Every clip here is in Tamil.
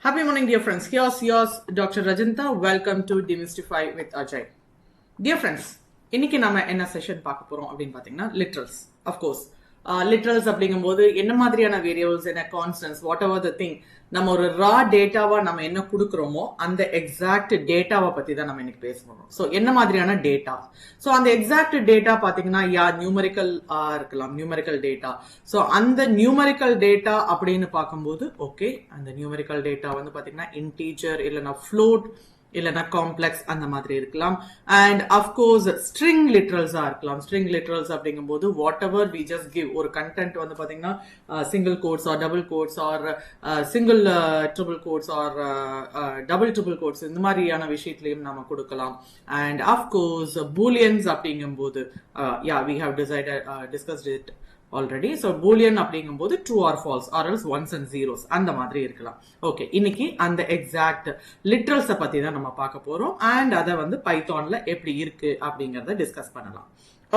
Happy morning, dear friends. Here's yours, Dr. Rajanta. Welcome to Demystify with Ajay. Dear friends, இன்னைக்கு நாம என்ன செஷன் பார்க்க போறோம் அப்படின்னு பாத்தீங்கன்னா லிட்ரல்ஸ். அஃப்கோர்ஸ் லிட்ரல்ஸ் அப்படிங்கும்போது என்ன மாதிரியான வேரியபிள்ஸ், என்ன constants, what ever the thing, நம்ம ஒரு ரா டேட்டாவா நம்ம என்ன கொடுக்குறோமோ அந்த எக்ஸாக்ட் டேட்டாவை பத்தி தான் நம்ம இன்னைக்கு பேச போறோம். ஸோ என்ன மாதிரியான டேட்டா, ஸோ அந்த எக்ஸாக்ட் டேட்டா பாத்தீங்கன்னா நியூமரிக்கல் இருக்கலாம், நியூமரிக்கல் டேட்டா. ஸோ அந்த நியூமரிக்கல் டேட்டா அப்படின்னு பார்க்கும்போது ஓகே, அந்த நியூமரிக்கல் டேட்டா வந்து பாத்தீங்கன்னா இன்டீஜர் இல்லைன்னா ஃப்ளோட் இல்லைன்னா காம்ப்ளெக்ஸ் அந்த மாதிரி இருக்கலாம். அண்ட் அஃப்கோர்ஸ் ஸ்ட்ரிங் லிட்ரல்ஸா இருக்கலாம். ஸ்ட்ரிங் லிட்ரல்ஸ் அப்படிங்கும்போது whatever we just give, ஒரு கண்டென்ட் வந்து பாத்தீங்கன்னா single quotes or double quotes or single triple quotes or double triple quotes, இந்த மாதிரியான விஷயத்திலையும் நம்ம கொடுக்கலாம். அண்ட் அஃப்கோர்ஸ் பூலியன்ஸ் அப்படிங்கும்போது we have discussed it already. So boolean அப்படிங்கும்போது true or false or else ones and zeros அந்த மாதிரி இருக்கலாம். ஓகே, இன்னைக்கு அந்த எக்ஸாக்ட் லிட்ரல்ஸை பத்தி தான் நம்ம பார்க்க போறோம். அண்ட் அதை வந்து பைத்தான்ல எப்படி இருக்கு அப்படிங்கறத டிஸ்கஸ் பண்ணலாம்.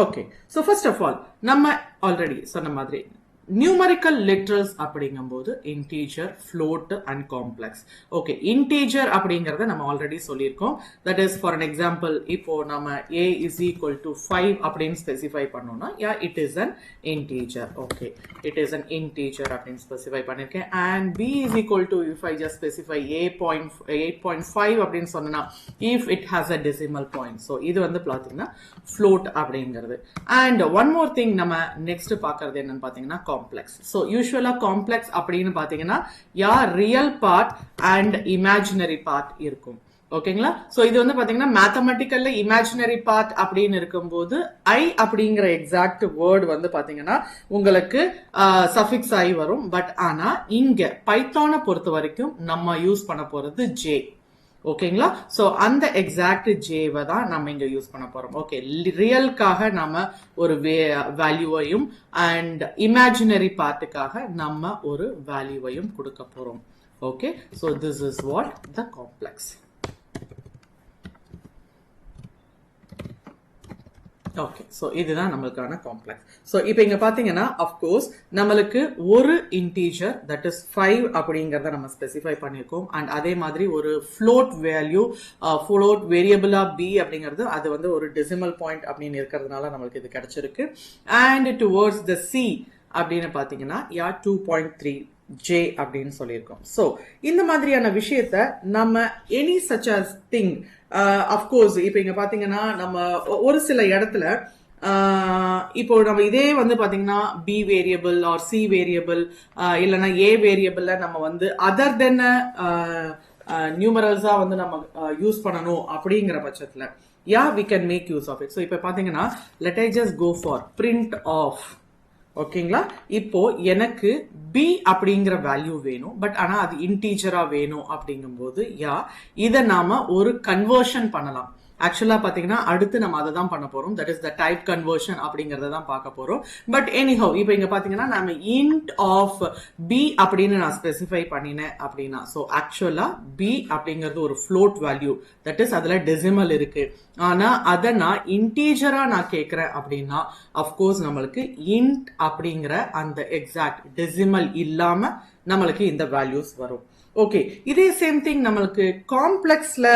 Okay, so first of all நம்ம ஆல்ரெடி சொன்ன மாதிரி நியூமரிக்கல் லிட்ரல்ஸ் அப்படிங்கும்போது integer, float and complex. Okay, integer அப்படிங்கறத நம்ம ஆல்ரெடி சொல்லியிருக்கோம். That is for an example, இப்போ நம்ம a is equal to 5 அப்படின்னு ஸ்பெசிஃபை பண்ணோம்னா it is an integer. Okay, it is an integer அப்படின்னு ஸ்பெசிஃபை பண்ணிருக்கேன். And b is equal to, if I just specify 8.5 அப்படின்னு சொன்னா if it has a decimal point. So இது வந்து பாத்தீங்கன்னா ஃப்ளோட் அப்படிங்கிறது. அண்ட் ஒன் மோர் திங் நம்ம நெக்ஸ்ட் பாக்குறது என்னன்னு பாத்தீங்கன்னா காம்ப்ளெக்ஸ். ஸோ யூஸ்வலா காம்ப்ளெக்ஸ் அப்படின்னு பாத்தீங்கன்னா real part and imaginary part இருக்கும். ஓகேங்களா? சோ இது வந்து பாத்தீங்கன்னா மேத்தமெட்டிக்கல்ல இமேஜினரி பார்ட் அப்படின்னு இருக்கும்போது ஐ அப்படிங்கிற எக்ஸாக்ட் வேர்ட் வந்து பாத்தீங்கன்னா உங்களுக்கு சஃபிக்ஸ் ஐ வரும். பட் ஆனா இங்க பைத்தானை பொறுத்த வரைக்கும் நம்ம யூஸ் பண்ண போறது ஜே. ஓகேங்களா? சோ அந்த எக்ஸாக்ட் ஜேவை தான் நம்ம இங்க யூஸ் பண்ண போறோம். ஓகே, ரியல்காக நம்ம ஒரு வேல்யூவையும் அண்ட் இமேஜினரி பார்ட்டுக்காக நம்ம ஒரு வேல்யூவையும் கொடுக்க போறோம். Okay, so this is what the complex. Okay, so இதுதான் நம்மளுக்கான காம்ப்ளெக்ஸ். சோ இப்போ இங்க பாத்தீங்கன்னா அஃப்கோர்ஸ் நம்மளுக்கு ஒரு இன்டீஜர் தட் இஸ் 5 அப்படிங்கறத நம்ம ஸ்பெசிஃபை பண்ணிருக்கோம். அண்ட் அதே மாதிரி ஒரு ஃப்ளோட் வேல்யூ, ஃப்ளோட் வேரியபிளா b அப்படிங்கிறது அது வந்து ஒரு டெசிமல் பாயிண்ட் அப்படின்னு இருக்கிறதுனால நம்மளுக்கு இது கிடைச்சிருக்கு. அண்ட் டுவர்ட்ஸ் த c அப்படின்னு பாத்தீங்கன்னா 2.3 J அப்படின்னு சொல்லியிருக்கோம். ஸோ இந்த மாதிரியான விஷயத்த நம்ம any such as thing, of course இப்போ இங்க பாத்தீங்கன்னா நம்ம ஒரு சில இடத்துல இப்போ நம்ம இதே வந்து பாத்தீங்கன்னா B variable or C variable இல்லைன்னா ஏ வேரியபிள்ல நம்ம வந்து அதர் தென் நியூமரல்ஸா வந்து நம்ம யூஸ் பண்ணணும் அப்படிங்கிற பட்சத்துல we can make use of it. So இப்போ பாத்தீங்கன்னா let I just go for print of. ஓகேங்களா? இப்போ எனக்கு b அப்படிங்கிற வேல்யூ வேணும், பட் ஆனா அது இன்டீஜரா வேணும் அப்படிங்கும்போது இதை நாம ஒரு கன்வர்ஷன் பண்ணலாம். ஆக்சுவலா பாத்தீங்கன்னா அடுத்து நம்ம அதை தான் பண்ண போறோம். That is the type conversion அப்படிங்கறத தான் பார்க்க போறோம். பட் எனிஹவ் இப்போ இங்க பாத்தீங்கன்னா நம்ம இன்ட் ஆஃப் b அப்படின்னு நான் ஸ்பெசிஃபை பண்ணினேன் அப்படின்னா, ஸோ ஆக்சுவலா b அப்படிங்கிறது ஒரு ஃப்ளோட் வேல்யூ, தட் இஸ் அதுல டெசிமல் இருக்கு. ஆனா அதை நான் இன்டீஜரா நான் கேட்கிறேன் அப்படின்னா அஃப்கோர்ஸ் நம்மளுக்கு இன்ட் அப்படிங்கிற அந்த எக்ஸாக்ட் டெசிமல் இல்லாம நம்மளுக்கு இந்த வேல்யூஸ் வரும். ஓகே, இதே சேம் திங் நம்மளுக்கு காம்ப்ளெக்ஸ்ல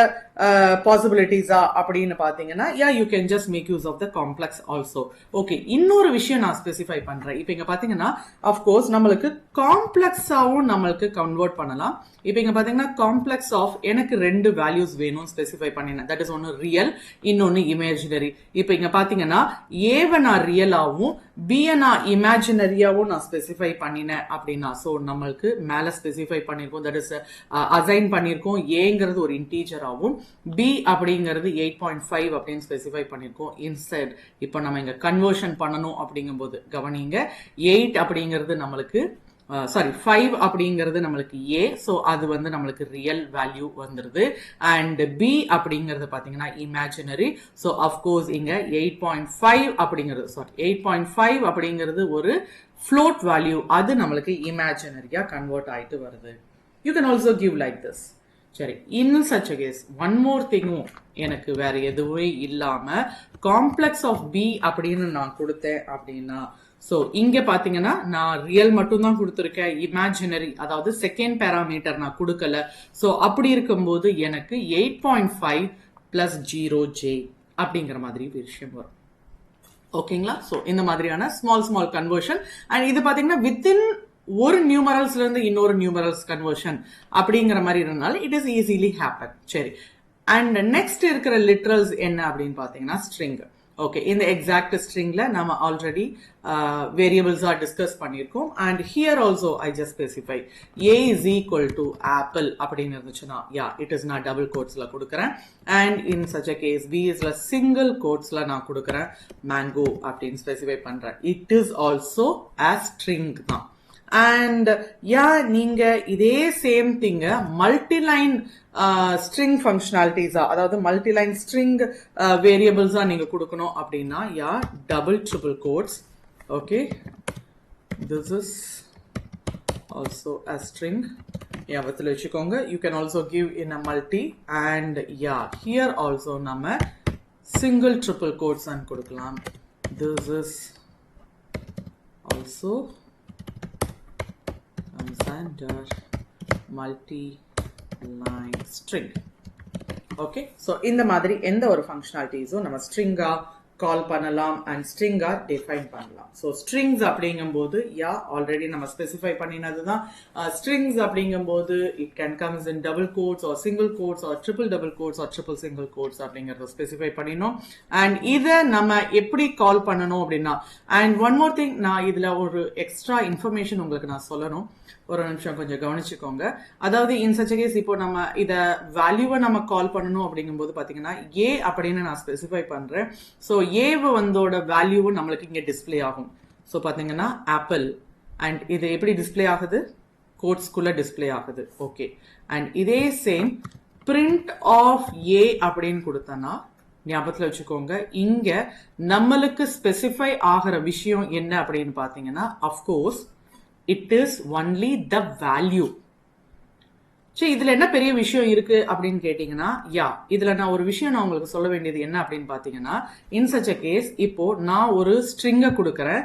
பாசிபிலிட்டிஸா அப்படின்னு பாத்தீங்கன்னா you can just make use of the complex also. Okay, இன்னொரு விஷயம் நான் ஸ்பெசிஃபை பண்றேன். இப்போ இங்க பாத்தீங்கன்னா அஃப்கோர்ஸ் நம்மளுக்கு காம்ப்ளெக்ஸாவும் நம்மளுக்கு கன்வெர்ட் பண்ணலாம். இப்போ இங்க பாத்தீங்கன்னா காம்ப்ளெக்ஸ் ஆஃப் எனக்கு 2 வேல்யூஸ் வேணும் ஸ்பெசிஃபை பண்ணினேன். தட் இஸ் ஒன்னு ரியல், இன்னொன்னு இமேஜினரி. இப்போ இங்க பாத்தீங்கன்னா ஏவை நான் ரியலாவும் பியை நான் இமேஜினரியாவும் நான் ஸ்பெசிஃபை பண்ணினேன் அப்படின்னா, ஸோ நம்மளுக்கு மேல ஸ்பெசிஃபை பண்ணிருக்கோம், தட் இஸ் அசைன் பண்ணிருக்கோம். ஏங்கிறது ஒரு இன்டீஜராகவும் b அப்படிங்கிறது 8.5 அப்படின்னு ஸ்பெசிஃபை பண்ணிருக்கோம். இன்ஸ்டெட் இப்போ நம்ம இங்க கன்வர்ஷன் பண்ணணும் அப்படிங்கும்போது கவனிங்க, 8 அப்படிங்கிறது நம்மளுக்கு 5 அப்படிங்கிறது நம்மளுக்கு a, ஸோ அது வந்து நம்மளுக்கு ரியல் வேல்யூ வந்துருது. அண்ட் b அப்படிங்கிறது பாத்தீங்கன்னா இமேஜினரி. ஸோ அஃப்கோர்ஸ் இங்க 8.5 அப்படிங்கிறது ஒரு ஃப்ளோட் வேல்யூ, அது நம்மளுக்கு இமேஜினரியா கன்வெர்ட் ஆயிட்டு வருது. You can also give like this. சரி, இன்னும் சச் கேஸ் ஒன் மோர் திங்கும் எனக்கு வேற எதுவே இல்லாம காம்ப்ளெக்ஸ் ஆஃப் b அப்படின்னு நான் கொடுத்தேன் அப்படின்னா, ஸோ இங்க பாத்தீங்கன்னா நான் ரியல் மட்டும் தான் கொடுத்துருக்கேன், இமேஜினரி அதாவது செகண்ட் பேராமீட்டர் நான் கொடுக்கல. ஸோ அப்படி இருக்கும்போது எனக்கு 8.5 பிளஸ் 0j அப்படிங்கிற மாதிரி விஷயம் வரும். ஓகேங்களா? ஸோ இந்த மாதிரியான ஸ்மால் கன்வர்ஷன். அண்ட் இது பாத்தீங்கன்னா வித்தின் ஒரு நியூமரல்ஸ்ல இருந்து இன்னொரு நியூமரல்ஸ் கன்வர்ஷன் அப்படிங்கிற மாதிரி இருந்தாலும் இட் இஸ் ஈஸிலி ஹேப்பன். சரி, அண்ட் நெக்ஸ்ட் இருக்கிற லிட்ரல்ஸ் என்ன அப்படின்னு பாத்தீங்கன்னா ஸ்ட்ரிங். ஓகே, இந்த எக்ஸாக்ட் ஸ்ட்ரிங்ல நம்ம ஆல்ரெடி வேரியபிள்ஸ் டிஸ்கஸ் பண்ணியிருக்கோம். And here also I just specify a is equal to apple அப்படின்னு இருந்துச்சுன்னா இட் இஸ் நான் டபுள் கோட்ஸ்ல கொடுக்குறேன். And in such a case b isல சிங்கிள் கோட்ஸ்ல நான் கொடுக்குறேன் மேங்கோ அப்படின்னு ஸ்பெசிஃபை பண்றேன். It is also a string தான். அண்ட் நீங்க இதே சேம் திங்க மல்டிலைன் ஸ்ட்ரிங் ஃபங்க்ஷனாலிட்டிஸா, அதாவது மல்டிலைன் ஸ்ட்ரிங் வேரியபிள்ஸா நீங்க கொடுக்கணும் அப்படின்னா double triple quotes. Okay, this is also a string. ஞாபகத்தில் வச்சுக்கோங்க. You can also give in a multi. And here also நம்ம சிங்கிள் ட்ரிபிள் கோட்ஸ் கொடுக்கலாம். This is also under multi-line string. Okay, so இந்த மாதிரி எந்த ஒரு ஃபங்க்ஷனாலிட்டிஸும் நம்ம ஸ்ட்ரிங்கா கால் பண்ணலாம் அண்ட் ஸ்ட்ரிங்கா டிஃபைன் பண்ணலாம். ஸோ ஸ்ட்ரிங்ஸ் அப்படிங்கும்போது ஆல்ரெடி நம்ம ஸ்பெசிஃபை பண்ணினது தான். ஸ்ட்ரிங்ஸ் அப்படிங்கும்போது it can comes in double quotes or single quotes or triple double quotes or triple single quotes அப்படிங்கறத ஸ்பெசிஃபை பண்ணினோம். அண்ட் இதை நம்ம எப்படி கால் பண்ணணும் அப்படின்னா, அண்ட் ஒன் மோர் திங், நான் இதுல ஒரு எக்ஸ்ட்ரா இன்ஃபர்மேஷன் உங்களுக்கு நான் சொல்லணும். ஒரு நிமிஷம் கொஞ்சம் கவனிச்சுக்கோங்க. அதாவது இன் சச் கேஸ் இப்போ நம்ம இத வேல்யூவை நம்ம கால் பண்ணணும் அப்படிங்கும்போது பாத்தீங்கன்னா ஏ அப்படின்னு நான் ஸ்பெசிஃபை பண்றேன். ஸோ ஏவை வந்தோட வேல்யூவும் நம்மளுக்கு இங்க டிஸ்பிளே ஆகும். ஸோ பாத்தீங்கன்னா ஆப்பிள், அண்ட் இது எப்படி டிஸ்பிளே ஆகுது, கோட்ஸ்குள்ள டிஸ்பிளே ஆகுது. ஓகே, அண்ட் இதே சேம் பிரிண்ட் ஆஃப் ஏ அப்படின்னு கொடுத்தனா ஞாபகத்தில் வச்சுக்கோங்க, இங்க நம்மளுக்கு ஸ்பெசிஃபை ஆகிற விஷயம் என்ன அப்படின்னு பாத்தீங்கன்னா of course it is only the value. சரி, இதுல என்ன பெரிய விஷயம் இருக்கு அப்படின்னு கேட்டீங்கன்னா இதுல நான் ஒரு விஷயம் நான் உங்களுக்கு சொல்ல வேண்டியது என்ன அப்படின்னு பாத்தீங்கன்னா, in such a case இப்போ நான் ஒரு ஸ்ட்ரிங்க கொடுக்கறேன்.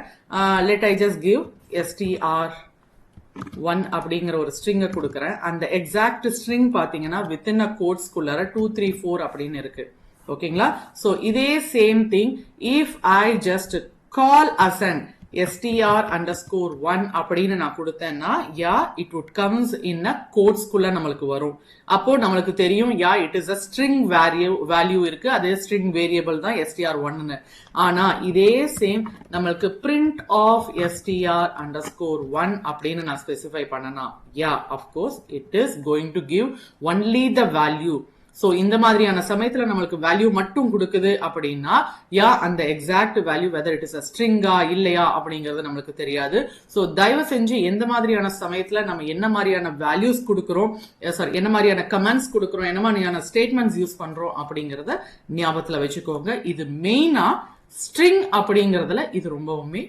let I just give str1 அப்படிங்கிற ஒரு ஸ்ட்ரிங்க கொடுக்கறேன். அந்த எக்ஸாக்ட் ஸ்ட்ரிங் பாத்தீங்கன்னா within a quotes குள்ளார 2 3 4 அப்படின்னு இருக்கு. ஓகேங்களா? சோ இதே same thing if I just call as an str_1 அப்படின்னு நான் கொடுத்தேன்னா it would comes in a quotes குள்ள நம்மளுக்கு வரும். அப்போ நம்மளுக்கு தெரியும் it is a string value இருக்கு, அதே string variable தான் str1. ஆனா இதே சேம் நம்மளுக்கு print of str_1 அப்படின்னு நான் ஸ்பெசிஃபை பண்ணனா of course it is going to give only the value. So இந்த மாதிரியான சமயத்துல நம்மளுக்கு வேல்யூ மட்டும் கொடுக்குது அப்படின்னா அந்த exact value whether it is a ஸ்ட்ரிங்கா இல்லையா அப்படிங்கறது நம்மளுக்கு தெரியாது. சோ தயவு செஞ்சு எந்த மாதிரியான சமயத்துல நம்ம என்ன மாதிரியான வேல்யூஸ் கொடுக்கிறோம், என்ன மாதிரியான கமெண்ட்ஸ் கொடுக்கிறோம், என்ன மாதிரியான ஸ்டேட்மெண்ட்ஸ் யூஸ் பண்றோம் அப்படிங்கறத ஞாபகத்துல வச்சுக்கோங்க. இது மெயினா ஸ்ட்ரிங் அப்படிங்கறதுல இது ரொம்பவுமே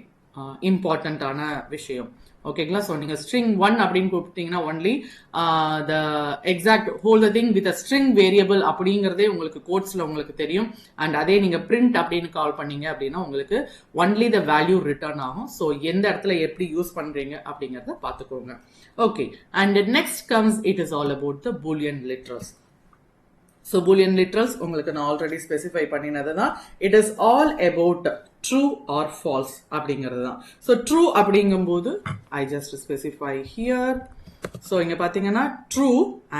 இம்பார்ட்டன்டான விஷயம். ஓகேங்களா? ஸோ நீங்க ஸ்ட்ரிங் 1 அப்படின்னு கொடுத்தீங்கன்னா only the exact whole the thing with string variable அப்படிங்கிறதே உங்களுக்கு கோட்ஸ்ல உங்களுக்கு தெரியும். அண்ட் அதே நீங்க பிரிண்ட் அப்படின்னு கால் பண்ணீங்க அப்படின்னா உங்களுக்கு ஒன்லி த வேல்யூ ரிட்டர்ன் ஆகும். ஸோ எந்த இடத்துல எப்படி யூஸ் பண்றீங்க அப்படிங்கறத பார்த்துக்கோங்க. Okay, and next comes it is all about the Boolean literals. So Boolean literals உங்களுக்கு நான் ஆல்ரெடி ஸ்பெசிஃபை பண்ணினது தான். It is all about true or falls அப்படிங்கிறது தான். ஸோ ட்ரூ அப்படிங்கும்போது ஐ ஜஸ்ட் ஸ்பெசிஃபை ஹியர். ஸோ இங்க பாத்தீங்கன்னா ட்ரூ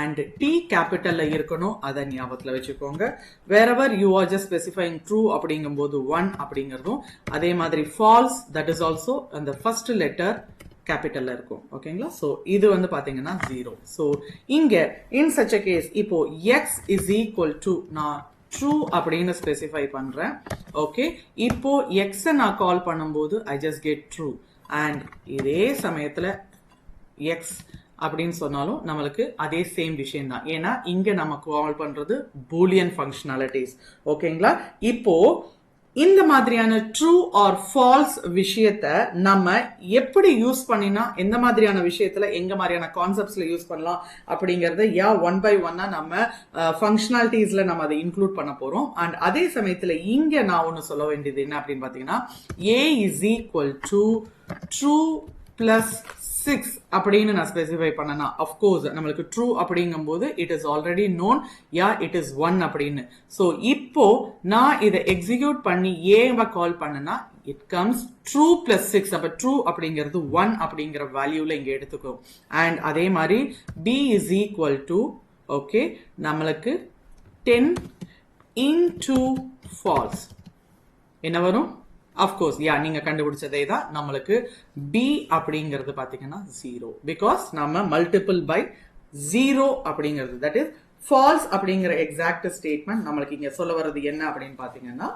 அண்ட் டி கேபிட்டல்ல இருக்கணும், அதை ஞாபகத்தில் வச்சுக்கோங்க. Wherever you are just specifying true அப்படிங்கும்போது 1 அப்படிங்கிறதும், அதே மாதிரி ஃபால்ஸ் தட் இஸ் ஆல்சோ அந்த ஃபர்ஸ்ட் லெட்டர் கேபிட்டல்ல இருக்கும். ஓகேங்களா? சோ இது வந்து பாத்தீங்கன்னா 0. சோ இங்க இன் சச் a கேஸ் இப்போ x is equal to நான் true அப்படின்னு ஸ்பெசிஃபை பண்றேன். ஓகே, இப்போ x நான் கால் பண்ணும்போது I just get true. And இதே சமயத்துல x அப்படின்னு சொன்னாலும் நம்மளுக்கு அதே சேம் விஷயம் தான். ஏன்னா இங்க நம்ம கால் பண்றது பூலியன் ஃபங்க்ஷனாலிட்டிஸ். ஓகேங்களா? இப்போ இந்த மாதிரியான ட்ரூ ஆர் ஃபால்ஸ் விஷயத்த நம்ம எப்படி யூஸ் பண்ணினா எந்த மாதிரியான விஷயத்துல எங்க மாதிரியான கான்செப்ட்ஸ்ல யூஸ் பண்ணலாம் அப்படிங்கறத ஒன் பை ஒன்னா நம்ம ஃபங்க்ஷனாலிட்டிஸ்ல நம்ம அதை இன்க்ளூட் பண்ண போறோம். அண்ட் அதே சமயத்துல இங்க நான் ஒன்னு சொல்ல வேண்டியது என்ன அப்படின்னு பாத்தீங்கன்னா a is equal to true plus 6 அப்படின்னு நான் ஸ்பெசிஃபை பண்ணனா அஃப்கோர்ஸ் நம்மளுக்கு ட்ரூ அப்படிங்கும்போது it is already known it is 1 அப்படின்னு. ஸோ இப்போ நான் இதை எக்ஸிக்யூட் பண்ணி ஏவை கால் பண்ணனா இட் கம்ஸ் ட்ரூ பிளஸ் 6. அப்ப ட்ரூ அப்படிங்கிறது 1 அப்படிங்கிற வேல்யூல இங்க எடுத்துக்கோ. அண்ட் அதே மாதிரி b is equal to okay நம்மளுக்கு 10 into false என்ன வரும்? அஃப்கோர்ஸ் நீங்க கண்டுபிடிச்சதே தான் நம்மளுக்கு b அப்படிங்கிறது பாத்தீங்கன்னா 0 பிகாஸ் நம்ம மல்டிபிள் பை 0 அப்படிங்கிறது தட் இஸ் ஃபால்ஸ் அப்படிங்கிற எக்ஸாக்ட் ஸ்டேட்மெண்ட் நம்மளுக்கு இங்க சொல்ல வர்றது என்ன அப்படின்னு பாத்தீங்கன்னா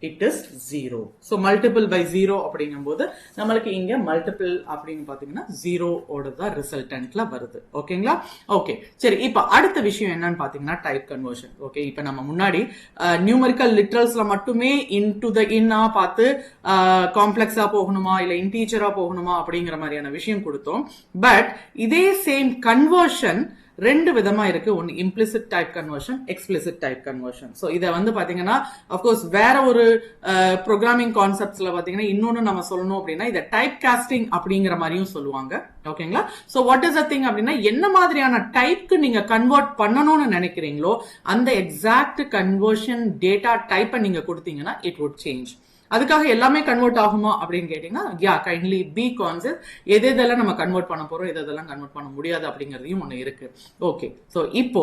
it is 0. So multiple by 0 அப்படிங்கும்போது நம்மளுக்கு இங்க multiple அப்படினு பாத்தீங்கன்னா 0 ஓட தான் ரிசல்டன்ட்ல வருது. ஓகேங்களா? ஓகே சரி, இப்ப அடுத்த விஷயம் என்னன்னு பாத்தீங்கன்னா டைப் கன்வர்ஷன். ஓகே, இப்ப நம்ம முன்னாடி நியூமெரிக்கல் லிட்ரல்ஸ்ல மட்டுமே இன்டு த இன்னா பார்த்து காம்ப்ளெக்ஸா போகணுமா இல்ல இன்டீஜரா போகணுமா அப்படிங்கிற மாதிரியான விஷயம் கொடுத்தோம். பட் இதே சேம் கன்வர்ஷன் ரெண்டு விதமா இருக்கு. ஒன்னு implicit type conversion, explicit type conversion. So இத வந்து பாத்தீங்கன்னா அஃப்கோர்ஸ் வேற ஒரு ப்ரோக்ராமிங் கான்செப்ட்ஸ்ல பாத்தீங்கன்னா இன்னொன்னு நம்ம சொல்லணும் அப்படின்னா இத டைப் காஸ்டிங் அப்படிங்கிற மாதிரியும் சொல்லுவாங்க. ஓகேங்களா? So what is the thing அப்படின்னா என்ன மாதிரியான டைப்க்கு நீங்க கன்வெர்ட் பண்ணணும்னு நினைக்கிறீங்களோ அந்த எக்ஸாக்ட் கன்வர்ஷன் டேட்டா டைப்பை நீங்க கொடுத்தீங்கன்னா இட் வுட் சேஞ்ச். அதுக்காக எல்லாமே கன்வெர்ட் ஆகுமா அப்படின்னு கேட்டீங்கன்னா கைண்ட்லி பி கான்செப்ட் எதெல்லாம் நம்ம கன்வெர்ட் பண்ண போறோம் எதெல்லாம் கன்வெர்ட் பண்ண முடியாது அப்படிங்கறதையும் ஒண்ணு இருக்கு. ஓகே, சோ இப்போ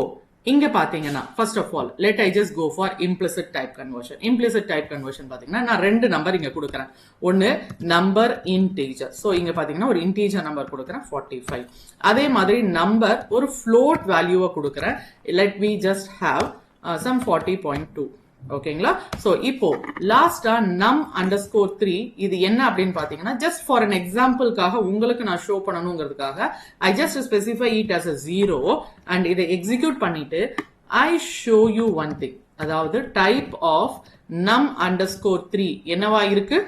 இங்க பாத்தீங்கன்னா first of all let I just go for implicit type conversion. Implicit type conversion பாத்தீங்கன்னா நான் ரெண்டு நம்பர் இங்க கொடுக்குறேன். ஒன்னு நம்பர் இன்டீஜர். சோ இங்க பாத்தீங்கன்னா ஒரு இன்டீஜர் நம்பர் கொடுக்குறேன் 45. அதே மாதிரி நம்பர் ஒரு ஃப்ளோட் வேல்யூவை கொடுக்குறேன். Let we just have some 40.2. ஓகேங்களா? சோ இப்போ லாஸ்டா நம் அண்டர்ஸ்கோர் 3 இது என்ன அப்படின்னு பாத்தீங்கன்னா ஜஸ்ட் ஃபார் an எக்ஸாம்பிள்காக உங்களுக்கு நான் ஷோ பண்ணணுங்கிறதுக்காக I just specify it as a 0 and இதை எக்ஸிக்யூட் பண்ணிட்டு I show you one thing. அதாவது டைப் ஆஃப் நம் அண்டர்ஸ்கோர் 3 என்னவா இருக்கு?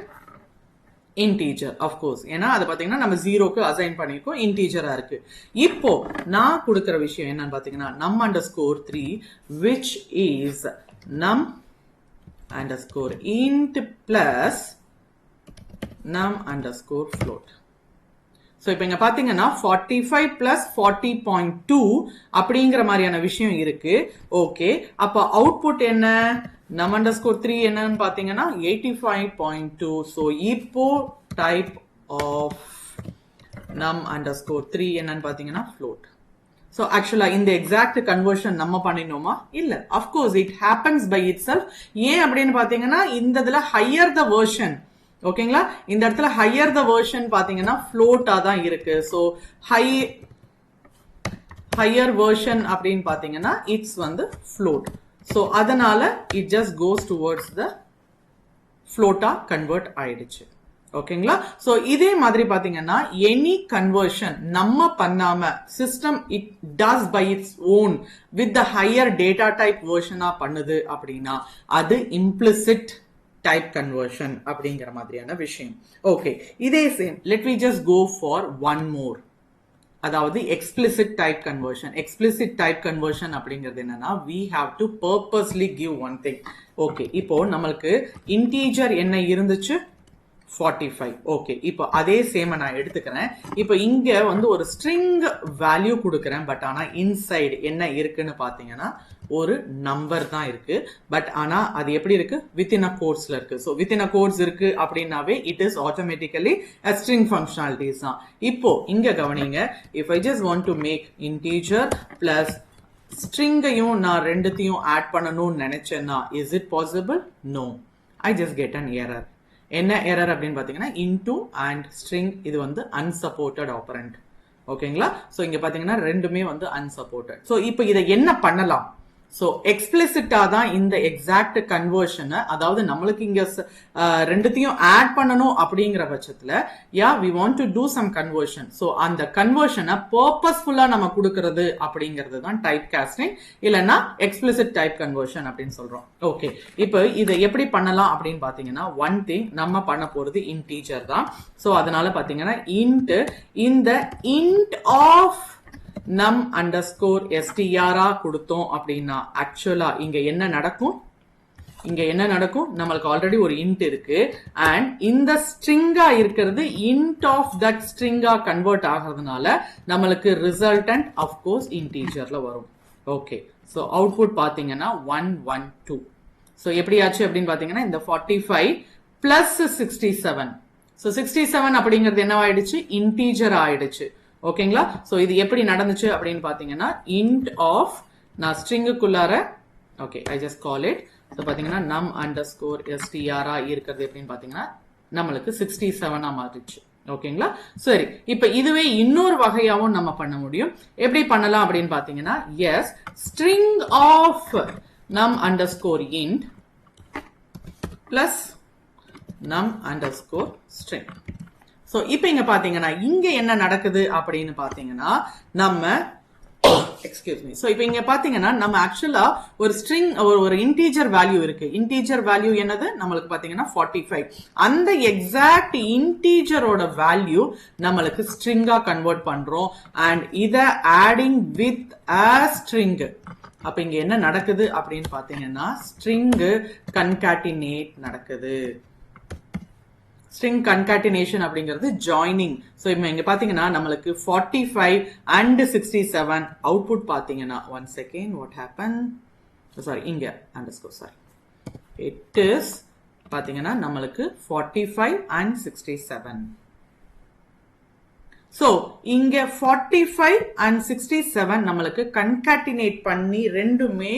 இன்டீஜர். அஃப்கோர்ஸ் ஏன்னா அது பாத்தீங்கன்னா நம்ம 0க்கு அசைன் பண்ணிருக்கோம், இன்டீஜரா இருக்கு. இப்போ நான் கொடுக்கிற விஷயம் என்னன்னு பாத்தீங்கன்னா நம் underscore 3 which is num underscore int plus num underscore float. So இப்ப இங்க பாத்தீங்கன்னா 45 plus 40.2 அப்படிங்கிற மாதிரியான விஷயம் இருக்கு. ஓகே, அப்ப அவுட்புட் என்ன? num underscore 3 என்னன்னு பாத்தீங்கன்னா 85.2. So இப்போ type of num underscore 3 என்னன்னு பாத்தீங்கன்னா float. So actually இந்த exact conversion நம்ம பண்ணினோமா? இல்ல. Of course it happens by itself. ஏன் அப்படின்னு பாத்தீங்கன்னா இந்த இடத்துல higher the version. ஓகேங்களா? இந்த இடத்துல higher the version பாத்தீங்கன்னா float-ஆ தான் இருக்கு. So higher version அப்படின்னு பாத்தீங்கன்னா it's வந்து float. So அதனால it just goes towards the float-ஆ convert ஆயிடுச்சு. ஓகேங்களா? சோ இதே மாதிரி பாத்தீங்கன்னா எனி கன்வர்ஷன் நம்ம பண்ணாம system it does by its own with the higher data type வெர்ஷனா பண்ணுது அப்படின்னா அது இம்ப்ளிசிட் டைப் கன்வர்ஷன் அப்படிங்கிற மாதிரியான விஷயம். ஓகே, இதே same let we just go for one more. அதாவது explicit type conversion. Explicit type conversion அப்படிங்கிறது என்னன்னா we have to purposely give one thing. ஓகே, இப்போ நம்மளுக்கு இன்டீஜர் என்ன இருந்துச்சு? 45. ஓகே, இப்போ அதே சேம் நான் எடுத்துக்கிறேன். இப்போ இங்க வந்து ஒரு ஸ்ட்ரிங் வேல்யூ கொடுக்கிறேன். பட் ஆனா இன்சைடு என்ன இருக்குன்னு பாத்தீங்கன்னா ஒரு நம்பர் தான் இருக்கு. பட் ஆனா அது எப்படி இருக்கு? வித்தின் அ கோட்ஸ்ல இருக்கு. ஸோ வித்தின் அ கோட்ஸ் இருக்கு அப்படின்னாவே it is automatically a string functionalities தான். இப்போ இங்க கவனிங்க, if I just want to make integer plus ஸ்ட்ரிங்கையும் நான் ரெண்டுத்தையும் ஆட் பண்ணணும்னு நினைச்சேன்னா is it possible? No. I just get an error. என்ன எரர் அப்படின்னு பாத்தீங்கன்னா into and string இது வந்து unsupported operand. ஓகேங்களா? சோ இங்க பாத்தீங்கன்னா ரெண்டுமே வந்து unsupported. சோ இப்போ இதை என்ன பண்ணலாம்? So explicit தான் இந்த exact conversion, அதாவது நம்மளுக்கு இங்க ரெண்டுத்தையும் add பண்ணணும் அப்படிங்கிற பட்சத்துல yeah we want to do some conversion. So அந்த conversion purposefully நம்ம கொடுக்கிறது அப்படிங்கிறது தான் type casting இல்லனா explicit type conversion அப்படின்னு சொல்றோம். ஓகே, இப்போ இதை எப்படி பண்ணலாம் அப்படின்னு பாத்தீங்கன்னா one thing நம்ம பண்ண போறது integer தான். So அதனால பாத்தீங்கன்னா int இந்த int of num underscore str கொடுத்தோம் அப்படின்னா ஆக்சுவலா இங்க என்ன நடக்கும்? நம்மளுக்கு ஆல்ரெடி ஒரு int இருக்கு and இந்த ஸ்ட்ரிங்கா இருக்கிறது int of that ஸ்ட்ரிங்கா கன்வெர்ட் ஆகிறதுனால நம்மளுக்கு ரிசல்டன்ட் of course இன்டீஜர்ல வரும். ஓகே, சோ அவுட்புட் பாத்தீங்கன்னா 112. சோ எப்படி ஆச்சு அப்படின்னு பாத்தீங்கன்னா இந்த 45 plus 67. சோ 67 அப்படிங்கிறது என்ன ஆயிடுச்சு? இன்டீஜர் ஆயிடுச்சு. ஓகேங்களா? சோ இது எப்படி நடந்துச்சு அப்படின்னு பாத்தீங்கன்னா int of நான் ஸ்ட்ரிங்குக்குள்ளார okay I just call it. So பாத்தீங்கன்னா num underscore str இருக்கிறது எப்படின்னு பாத்தீங்கன்னா நம்மளுக்கு 67 மாறிடுச்சு. ஓகேங்களா? சரி, இப்ப இதுவே இன்னொரு வகையாவும் நம்ம பண்ண முடியும். எப்படி பண்ணலாம் அப்படின்னு பாத்தீங்கன்னா yes string of num underscore int plus num underscore string. So இப்போ இங்க பாத்தீங்கன்னா இங்க என்ன நடக்குது அப்படின்னு பாத்தீங்கன்னா நம்ம எக்ஸ்கியூஸ் மீ சோ இப்போ இங்க பாத்தீங்கன்னா நம்ம ஆக்சுவலா ஒரு ஸ்ட்ரிங் ஒரு இன்டீஜர் வேல்யூ இருக்கு. இன்டீஜர் வேல்யூ என்னது? நம்மளுக்கு பாத்தீங்கன்னா 45. அந்த எக்ஸாக்ட் இன்டீஜரோட வேல்யூ நம்மளுக்கு ஸ்ட்ரிங்கா கன்வெர்ட் பண்றோம் அண்ட் இத ஆடிங் வித் a string. அப்ப இங்க என்ன நடக்குது அப்படின்னு பாத்தீங்கன்னா ஸ்ட்ரிங் கன்காட்டினேட் நடக்குது. string concatenation அப்படிங்கிறது joining. so இங்க பாத்தீங்கன்னா நம்மளுக்கு 45 and 67 output பாத்தீங்கன்னா one second what happened sorry இங்க underscore sorry it is பாத்தீங்கன்னா நம்மளுக்கு 45 and 67. so இங்க 45 and 67 நம்மளுக்கு concatenate பண்ணி ரெண்டுமே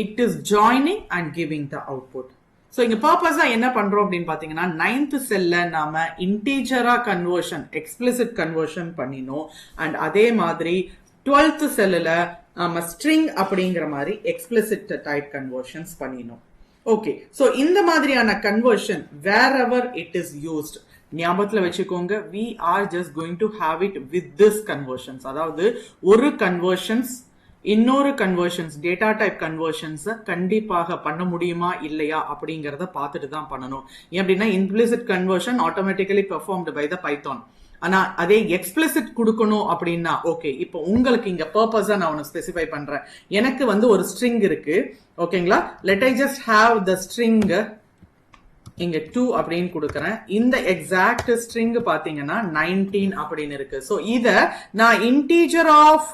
it is joining and giving the output. So இங்க பர்பஸா என்ன பண்றோம் அப்படின்னு பாத்தீங்கன்னா 9th செல்ல நாம இன்டீஜரா கன்வர்ஷன் எக்ஸ்பிளிசிட் கன்வர்ஷன் பண்ணினோம் அண்ட் அதே மாதிரி 12th செல்லுல நாம ஸ்ட்ரிங் அப்படிங்கிற மாதிரி எக்ஸ்பிளிசிட் டைப் கன்வர்ஷன்ஸ் பண்ணினோம். ஓகே, சோ இந்த மாதிரியான conversion wherever it is used ஞாபகத்துல வச்சுக்கோங்க we are just going to have it with this conversions. அதாவது ஒரு கன்வர்ஷன்ஸ் இன்னொரு கன்வர்ஷன்ஸ் டேட்டா டைப் கன்வர்ஷன்ஸ் கண்டிப்பாக பண்ண முடியுமா இல்லையா அப்படிங்கறத பார்த்துட்டு தான் பண்ணணும். எப்படின்னா implicit conversion automatically performed by the Python. ஆனா அதே எக்ஸ்பிளிசிட் கொடுக்கணும் அப்படின்னா ஓகே இப்போ உங்களுக்கு இங்க பர்பஸா நான் ஒன்னு ஸ்பெசிஃபை பண்றேன். எனக்கு ஒரு ஸ்ட்ரிங் இருக்கு. ஓகேங்களா? Let I just have the string இங்க 2 அப்படின்னு கொடுக்கறேன். இந்த எக்ஸாக்ட் ஸ்ட்ரிங் பாத்தீங்கன்னா 19 அப்படின்னு இருக்கு. சோ இத நான் இன்டீஜர் ஆஃப்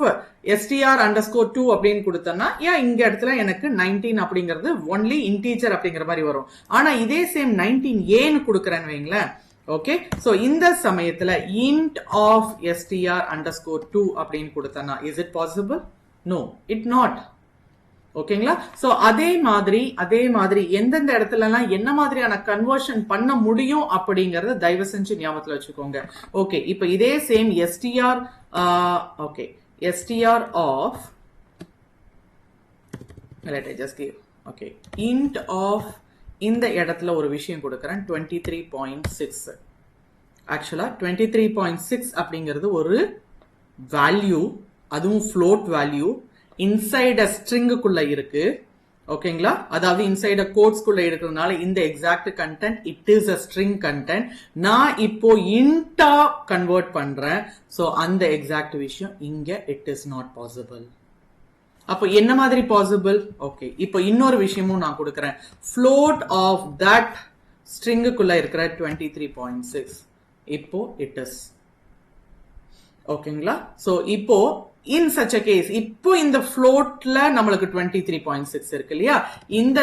str underscore 2 அப்படின்னு கொடுத்தேன்னா ஏன் இங்க இடத்துல எனக்கு 19 அப்படிங்கிறது ஒன்லி இன்டீஜர் அப்படிங்கிற மாதிரி வரும். ஆனா இதே சேம் 19 ஏன்னு கொடுக்கறேன்னு வைங்களேன். ஓகே, சோ இந்த சமயத்துல int of str underscore 2 அப்படின்னு கொடுத்தேன்னா is it possible? No, it not. ஓகேங்களா? சோ அதே மாதிரி எந்தெந்த இடத்துல எல்லாம் என்ன மாதிரியான கன்வர்ஷன் பண்ண முடியும் அப்படிங்கறத தயவு செஞ்சு ஞாபகத்துல வச்சுக்கோங்க. ஓகே, இப்போ இதே same str okay str of let I just give okay int of இந்த இடத்துல ஒரு விஷயம் கொடுக்கறேன் 23.6. ஆக்சுவலா 23.6 அப்படிங்கிறது ஒரு வேல்யூ, அதுவும் float வேல்யூ இன்சைட் அ ஸ்ட்ரிங்குக்குள்ள இருக்கு. ஓகேங்களா? அதாவது இன்சைட் அ கோட்ஸ்குள்ள இருக்கிறதுனால இந்த exact content it is a string content. நான் இப்போ இன்டா கன்வெர்ட் பண்றேன். சோ அந்த எக்ஸாக்ட் விஷயம் இங்க இட் இஸ் நாட் பாசிபிள். அப்போ என்ன மாதிரி பாசிபிள்? ஓகே, இப்போ இன்னொரு விஷயமும் நான் கொடுக்கறேன். float of that ஸ்ட்ரிங்குக்குள்ள இருக்கிற 23.6 இப்போ இட் இஸ். ஓகேங்களா? சோ இப்போ in such a case இப்போ இந்த floatல நம்மளுக்கு 23.6 இருக்கு இல்லையா? இந்த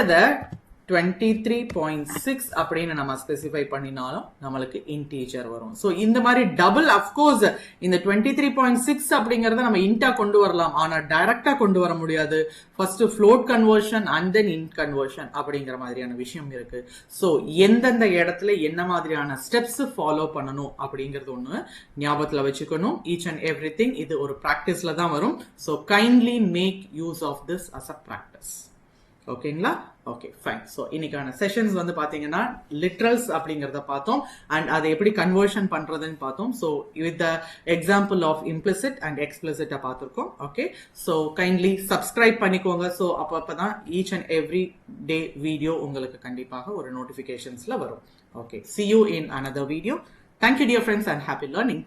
23.6 அப்படின்னு நம்ம ஸ்பெசிஃபை பண்ணினாலும் நம்மளுக்கு இன்டீஜர் வரும். ஸோ இந்த மாதிரி டபுள் அஃப்கோர்ஸ் இந்த 23.6 அப்படிங்கறத நம்ம இன்டா கொண்டு வரலாம், ஆனா டைரக்டா கொண்டு வர முடியாது. First float conversion and then int conversion அப்படிங்கிற மாதிரியான விஷயம் இருக்கு. ஸோ எந்தெந்த இடத்துல என்ன மாதிரியான ஸ்டெப்ஸ் ஃபாலோ பண்ணணும் அப்படிங்கிறது ஒண்ணு ஞாபகத்துல வச்சுக்கணும். ஈச் அண்ட் எவ்ரி திங் இது ஒரு ப்ராக்டிஸ்ல தான் வரும். So kindly make use of this as a practice. ஓகேங்களா? Okay fine. ஸோ இன்னைக்கான செஷன்ஸ் வந்து பாத்தீங்கன்னா லிட்ரல்ஸ் அப்படிங்கறத பார்த்தோம் அண்ட் அதை எப்படி கன்வர்ஷன் பண்றதுன்னு பார்த்தோம். So with the example of implicit and எக்ஸ்பிளிசிட்டா பார்த்துருக்கோம். ஓகே, ஸோ கைண்ட்லி சப்ஸ்கிரைப் பண்ணிக்கோங்க. ஸோ அப்பதான் each and every day video உங்களுக்கு கண்டிப்பாக ஒரு நோட்டிபிகேஷன்ஸ்ல வரும். Okay, see you in another video. Thank you dear friends and happy learning.